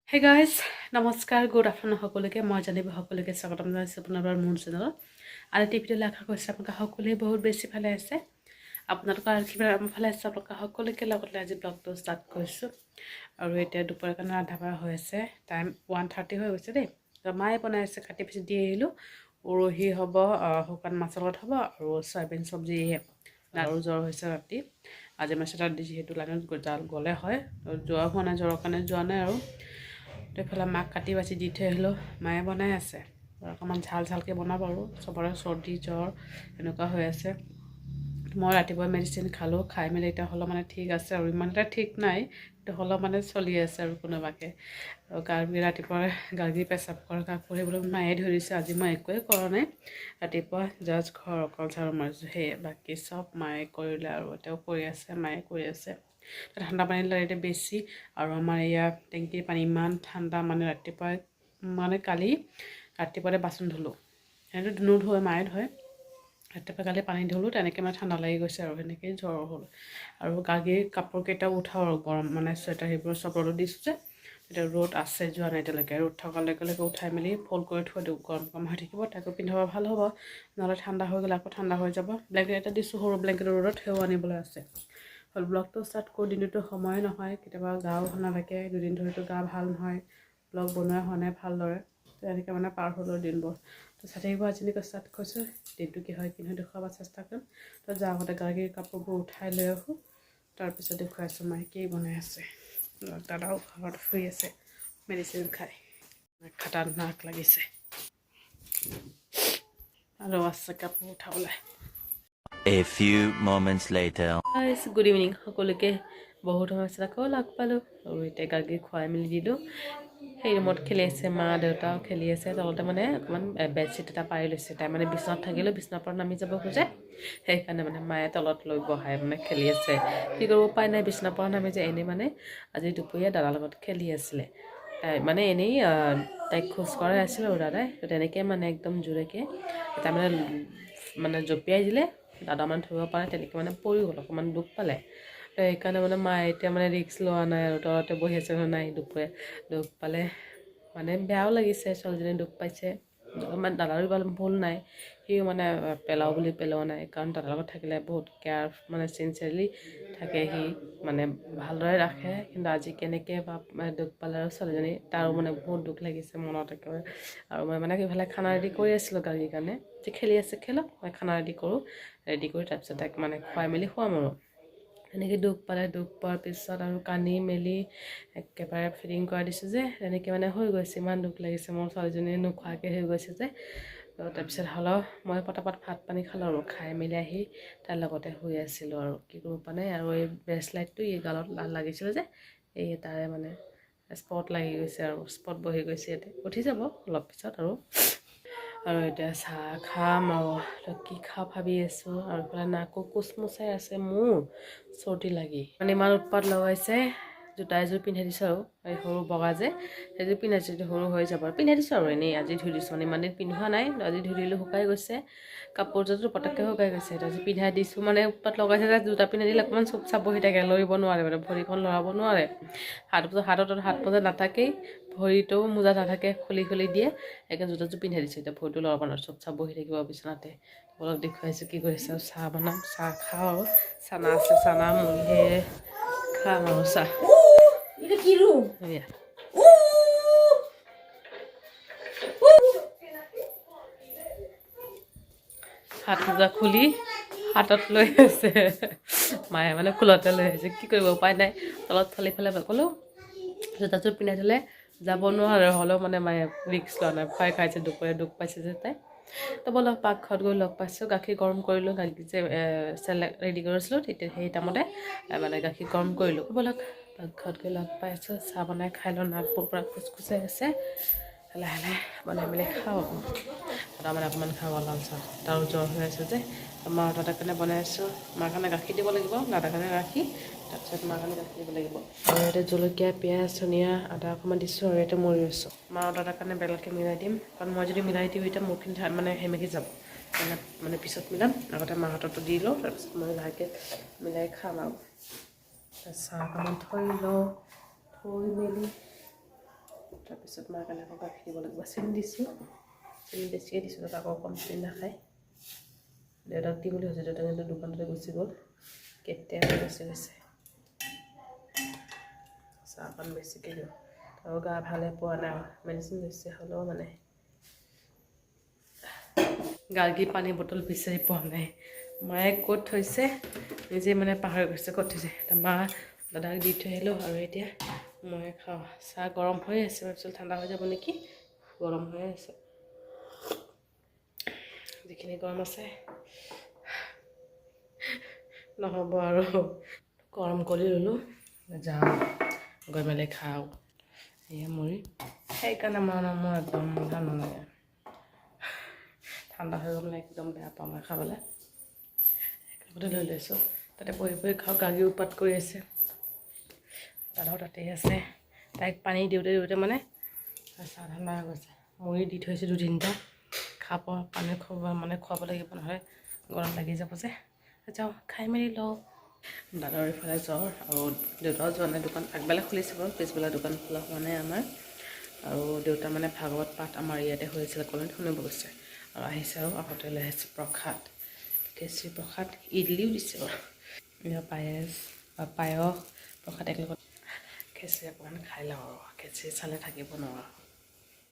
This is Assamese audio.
Hey guys, নমস্কাৰ গুড আফটাৰনুন সকলোকে মই জানিব সকলোকে স্বাগতম জনাইছোঁ আপোনাৰ মোৰ চেনেলত আৰু এই ভিডিঅ'লৈ আশা কৰিছোঁ আপোনালোকে সকলোৱে বহুত বেছি ভালে আছে আপোনালোকৰ কিবা ভালে আছে আপোনালোকে সকলোকে লগত আজি ব্লগটো ষ্টাৰ্ট কৰিছোঁ আৰু এতিয়া দুপৰীয়াৰ কাৰণে ৰান্ধা বঢ়া হৈ আছে টাইম 1:30 হৈ গৈছে দেই তো মায়ে বনাই আছে কাটি পিছি দি আহিলোঁ উৰহি হ'ব শুকান মাছৰ লগত হ'ব আৰু চয়াবিন চব্জি আৰু জ্বৰ হৈছে ৰাতি আজি মই চেটাৰডে যিহেতু লাইনত গ'লে হয় যোৱা হোৱা নাই জ্বৰৰ কাৰণে যোৱা নাই আৰু এইফালে মাক কাটি বাচি দি থৈ আহিলোঁ মায়ে বনাই আছে অকণমান ঝালকৈ বনাব আৰু চবৰে চৰ্দি জ্বৰ এনেকুৱা হৈ আছে মই ৰাতিপুৱা মেডিচিন খালোঁ খাই মেলি এতিয়া হ'লেও মানে ঠিক আছে আৰু ইমান এটা ঠিক নাই কিন্তু হ'লেও মানে চলি আছে আৰু কোনোবাকৈ আৰু গাৰ্গী ৰাতিপুৱা গাৰ্গী পেচাব কৰা কাক কৰিবলৈ মায়ে ধৰিছে আজি মই একোৱেই কৰা নাই ৰাতিপুৱা জাষ্ট ঘৰ অকল ঝাৰু মাৰিছোঁ সেয়ে বাকী চব মায়ে কৰিলে আৰু এতিয়াও কৰি আছে মায়ে কৰি আছে ঠাণ্ডা পানী লাৰিতে বেছি আৰু আমাৰ ইয়াত টেংকিৰ পানী ইমান ঠাণ্ডা মানে ৰাতিপুৱাই মানে কালি ৰাতিপুৱাতে বাচন ধুলোঁ সেইটো নোধোৱে মায়ে ধোৱে ৰাতিপুৱা কালি পানী ধুলোঁ তেনেকৈ মানে ঠাণ্ডা লাগি গৈছে আৰু সেনেকৈয়ে জ্বৰ হ'ল আৰু গাৰ্গীৰ কাপোৰকেইটাও উঠাওঁ আৰু গৰম মানে চুৱেটাৰ সেইবোৰ চব ৰ'দত দিছোঁ যে এতিয়া ৰ'দ আছে যোৱা নাই এতিয়ালৈকে ৰ'দ থকাৰ লগে লগে উঠাই মেলি ফ'ল্ড কৰি থৈ দিওঁ গৰম গৰম হৈ থাকিব তাকো পিন্ধাব ভাল হ'ব নহ'লে ঠাণ্ডা হৈ গ'লে আকৌ ঠাণ্ডা হৈ যাব ব্লেংকেট এটা দিছোঁ সৰু ব্লেংকেটৰ ৰ'দত সেও আনিবলৈ আছে হ'ল ব্লগটো ষ্টাৰ্ট কৰি দিনটো সময় নহয় কেতিয়াবা গাও ভাল নালাগে দুদিন ধৰিতো গা ভাল নহয় ব্লগ বনোৱা হোৱা নাই ভালদৰে তেনেকৈ মানে পাৰ হ'লোঁ দিনবোৰ তো চাই থাকিব আজিলৈকে ষ্টাৰ্ট কৰিছোঁ দিনটো কি হয় দেখুৱাব চেষ্টা কৰিম তো যাওঁতে গাৰ্গীৰ কাপোৰবোৰ উঠাই লৈ আহোঁ তাৰপিছত দেখুৱাইছোঁ মায়ে কি বনাই আছে দাদাও ঘৰত শুই আছে মেডিচিন খাই খাটাৰনাক লাগিছে আৰু আছে কাপোৰ উঠাবলৈ A few moments later. Good evening সকলোকে বহুত সময় পিছত আকৌ লগ পালোঁ আৰু এতিয়া গাৰ্গীক খুৱাই মেলি দিলোঁ সেই ৰুমত খেলি আছে মা দেউতাও খেলি আছে তলতে মানে অকণমান বেডশ্বীট এটা পাৰি লৈছে তাই মানে বিচনাত থাকিলেও বিচনাৰ পৰা নামি যাব খোজে সেইকাৰণে মানে মায়ে তলত লৈ বহাই মানে খেলি আছে কি কৰিব উপায় নাই বিচনাৰ পৰা নামি যায় এনেই মানে আজি দুপৰীয়া দাদাৰ লগত খেলি আছিলে তাই মানে এনেই তাইক খোজ কৰাই আছিলে আৰু দাদাই তো তেনেকৈ মানে একদম জোৰেকৈ তাৰমানে জঁপিয়াই দিলে দাদা মানে ধৰিব পাৰে তেনেকৈ মানে পৰি গ'ল অকণমান দুখ পালে তো সেইকাৰণে মানে মায়ে এতিয়া মানে ৰিস্ক লোৱা নাই আৰু তলতে বহি আছে নাই দুপৰীয়া দুখ পালে মানে বেয়াও লাগিছে ছোৱালীজনী দুখ পাইছে মানে দাদাৰো ইমান ভুল নাই সিও মানে পেলাওঁ বুলি পেলোৱা নাই কাৰণ দাদাৰ লগত থাকিলে বহুত কেয়াৰ মানে চিনচিয়াৰলি থাকে সি মানে ভালদৰে ৰাখে কিন্তু আজি কেনেকৈ বা দুখ পালে আৰু ছোৱালীজনী তাৰো মানে বহুত দুখ লাগিছে মনত একেবাৰে আৰু মই মানে সেইফালে খানা ৰেডি কৰি আছিলোঁ গাড়ীৰ কাৰণে যে খেলি আছে খেলক মই খানা ৰেডি কৰোঁ ৰেডি কৰি তাৰপিছত তাইক মানে খুৱাই মেলি খুৱাম আৰু তেনেকৈ দুখ পালে দুখ পোৱাৰ পিছত আৰু কান্দি মেলি একেবাৰে ফিডিং কৰাই দিছোঁ যে তেনেকৈ মানে হৈ গৈছে ইমান দুখ লাগিছে মোৰ ছোৱালীজনীয়ে নোখোৱাকৈ হৈ গৈছে যে তাৰপিছত হ'লেও মই পটাপট ভাত পানী খালোঁ আৰু খাই মেলি আহি তাইৰ লগতে শুই আছিলোঁ আৰু কি কৰিব পৰা নাই আৰু এই ব্ৰেচলাইটটো এই গালত লাগিছিলে যে এই তাৰে মানে স্পট লাগি গৈছে আৰু স্পট বহি গৈছে ইয়াতে উঠি যাব অলপ পিছত আৰু এতিয়া চাহ খাম আৰু কি খাওঁ ভাবি আছোঁ আৰু এইফালে নাকো কোচমোচাই আছে মোৰ চৰ্দি লাগি মানে ইমান উৎপাত লগাইছে জোতা এযোৰ পিন্ধাই দিছোঁ আৰু এই সৰু বগা যে সেইযোৰ পিন্ধাইছোঁ যদি সৰু হৈ যাব আৰু পিন্ধাই দিছোঁ আৰু এনেই আজি ধুই দিছোঁ মানে ইমান দিন পিন্ধোৱা নাই আজি ধুই দিলোঁ শুকাই গৈছে কাপোৰযোৰটো পটককৈ শুকাই গৈছে আজি পিন্ধাই দিছোঁ মানে উৎপাত লগাইছে যে জোতা পিন্ধাই দিলে অকণমান চুপচাপ বহি থাকে লৰিব নোৱাৰে মানে ভৰিখন লৰাব নোৱাৰে হাত মোজা নাথাকেই ভৰিটোও মোজা নাথাকে খুলি খুলি দিয়ে সেইকাৰণে জোতাযোৰ পিন্ধাই দিছোঁ এতিয়া ভৰিটো লৰাব নোৱাৰে চুপচাপ বহি থাকিব বিচনাতে অলপ দেখুৱাইছোঁ কি কৰিছে আৰু চাহ বনাম চাহ খাওঁ আৰু চানা আছে চানা মুড়িহে খাম আৰু চাহ হাত মোজা খুলি হাতত লৈ আছে মায়ে মানে ফুলতে লৈ আহিছে কি কৰিব উপায় নাই তলত ফালি ফালে ক'লেও জোতাযোৰ পিন্ধাই থ'লে যাব নোৱাৰে হ'লেও মানে মায়ে ৰিক্স লোৱা নাই ভয় খাইছে দুপৰীয়া দুখ পাইছে যে তাই তো ব'লক পাকঘৰত গৈ লগ পাইছোঁ গাখীৰ গৰম কৰিলোঁ গাখীৰ যে চেলেক ৰেডি কৰিছিলোঁ তেতিয়া সেই টাইমতে মানে গাখীৰ গৰম কৰিলোঁ ব'লক পাকঘৰত গৈ লগ পাইছোঁ চাহ বনাই খাই লওঁ নাকবোৰ পূৰা খুচখুচাই আছে লাহে লাহে বনাই মেলি খাওঁ তাৰমানে অকণমান খাওঁ লাল চাহ তাৰো জ্বৰ হৈ আছে যে মাৰ দাদাৰ কাৰণে বনাই আছোঁ মাৰ কাৰণে গাখীৰ দিব লাগিব দাদাৰ কাৰণে গাখীৰ তাৰপিছত মাৰ কাৰণে গাখীৰ দিব লাগিব আৰু ইয়াতে জলকীয়া পিঁয়াজ ধনিয়া আদা অকণমান দিছোঁ আৰু ইয়াতে মৰি আছোঁ মাৰ দাদাৰ কাৰণে বেলেগকৈ মিলাই দিম কাৰণ মই যদি মিলাই দিওঁ এতিয়া মোৰখিনি মানে সেমেকি যাব মানে পিছত মিলাম আগতে মাৰ হাততো দি লওঁ তাৰপিছত মই লাহেকৈ মিলাই খাম আৰু চাহ অকণমান থৈ লওঁ থৈ মেলি তাৰপিছত মাৰ কাৰণে আকৌ গাখীৰ দিব লাগিব চেনি দিছোঁ চেনি বেছিকৈ দিছোঁ তাত আকৌ কম চেনি নাখায় দেউতাক দি বুলি হৈছে দেউতাক কিন্তু দোকানতে গুচি গ'ল কেতিয়াবা গুচি গৈছে চাহকণ বেছিকৈ দিওঁ আৰু গা ভালে পোৱা নাই মেডিচিন বেছি হ'লেও মানে গাৰ্গী পানী বটল বিচাৰি পোৱা নাই মায়ে ক'ত থৈছে নিজে মানে পাহৰি গৈছে ক'ত থৈছে মা দাদাক দি থৈ আহিলোঁ আৰু এতিয়া মই খাওঁ চাহ গৰম হৈ আছে ভাবিছিলোঁ ঠাণ্ডা হৈ যাব নেকি গৰম হৈ আছে যিখিনি গৰম আছে নহ'ব আৰু গৰম কৰি ল'লোঁ যাওঁ গৈ মেলি খাওঁ এয়া মুড়ি সেইকাৰণে মই একদম ভাল নালাগে ঠাণ্ডা হৈ গ'লে একদম বেয়া পাওঁ মই খাবলৈ একেলগতে লৈ লৈছোঁ তাতে বহি বহি খাওঁ গাড়ী উৎপাত কৰি আছে দাদাও তাতেই আছে তাইক পানী দিওঁতে দিওঁতে মানে চাহ ঠাণ্ডা হৈ গৈছে মুড়ি দি থৈছোঁ 2-3টা খাব পানী খুৱাব লাগিব নহ'লে গৰম লাগি যাব যে যাওঁ খাই মেলি লওঁ দাদাৰ ইফালে জ্বৰ আৰু দেউতাও যোৱা নাই দোকান আগবেলা খুলিছে বাৰু পিছবেলা দোকান খোলা হোৱা নাই আমাৰ আৰু দেউতা মানে ভাগৱত পাঠ আমাৰ ইয়াতে হৈ আছিলে কলেজ শুনিব গৈছে আৰু আহিছে আৰু আহোঁতে লৈ আহিছে প্ৰসাদ কেচৰি প্ৰসাদ ইডলিও দিছে বাৰু পায়স প্ৰসাদ একেলগত খেচৰি অকণমান খাই লওঁ আৰু খেচৰি চালে থাকিব নোৱাৰোঁ